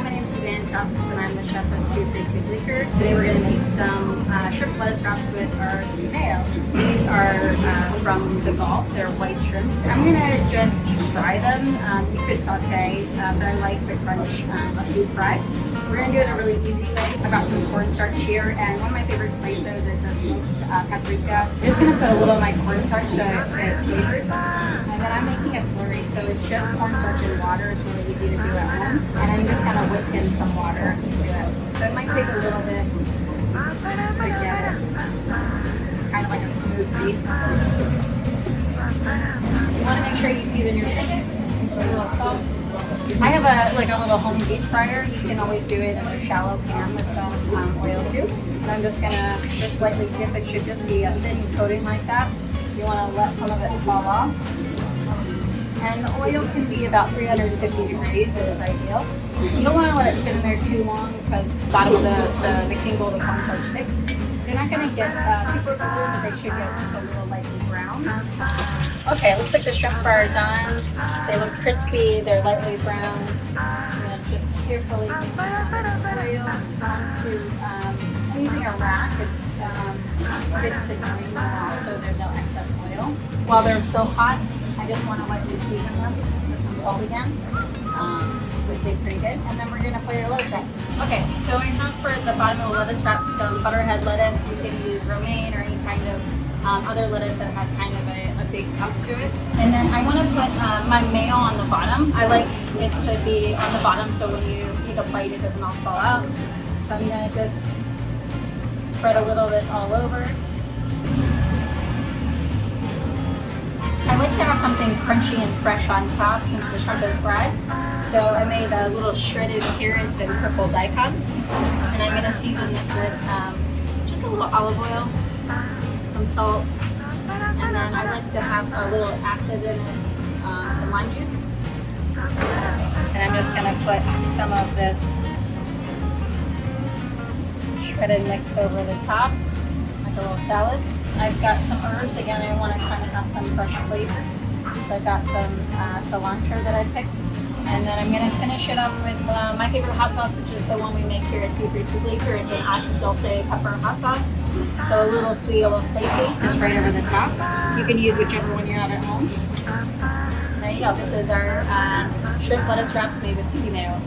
my name is Suzanne Cupps and I'm the chef of 232 Bleecker. Today we're going to make some shrimp lettuce wraps with our mayo. These are from the Gulf, they're white shrimp. I'm going to just deep fry them. You could saute, but I like the crunch of deep fry. We're going to do it in a really easy way. I've got some cornstarch here, and one of my favorite spices, it's a smoked paprika. I'm just going to put a little of my cornstarch so it flavors. And then I'm making a slurry, so it's just cornstarch and water. It's really easy to do at home. And I'm just kind of whisking some water into it. So it might take a little bit to get kind of like a smooth paste. You want to make sure you season your chicken. Just a little salt. I have a little home deep fryer. You can always do it in a shallow pan with some oil too. And I'm just gonna just lightly dip. It should just be a thin coating like that. You want to let some of it fall off. And the oil can be about 350 degrees is ideal. You don't want to let it sit in there too long because the bottom of the mixing bowl, the cornstarch sticks. They're not going to get super golden, but they should get just a little lightly brown. Okay, it looks like the shrimp are done. They look crispy, they're lightly brown. I'm going to just carefully take the oil onto, I'm using a rack. It's good to drain them off so there's no excess oil. While they're still hot, I just want to lightly season them with some salt again. So they taste pretty good. And then we're going to plate our lettuce wraps. Okay, so I have for the bottom of the lettuce wrap some butterhead lettuce. You can use romaine or any kind of other lettuce that has kind of a big cup to it. And then I want to put my mayo on the bottom. I like it to be on the bottom so when you take a bite it doesn't all fall out. So I'm going to just spread a little of this all over. I like to have something crunchy and fresh on top since the shrimp is fried. So I made a little shredded carrots and purple daikon. And I'm going to season this with just a little olive oil, some salt, and then I like to have a little acid in it, some lime juice. And I'm just going to put some of this shredded mix over the top, like a little salad. I've got some herbs. Again, I want to kind of have some fresh flavor. So I've got some cilantro that I picked. And then I'm going to finish it up with my favorite hot sauce, which is the one we make here at 232 Bleecker. It's an agave dulce pepper hot sauce. So a little sweet, a little spicy, just right over the top. You can use whichever one you have at home. And there you go. This is our shrimp lettuce wraps made with Kewpie mayo.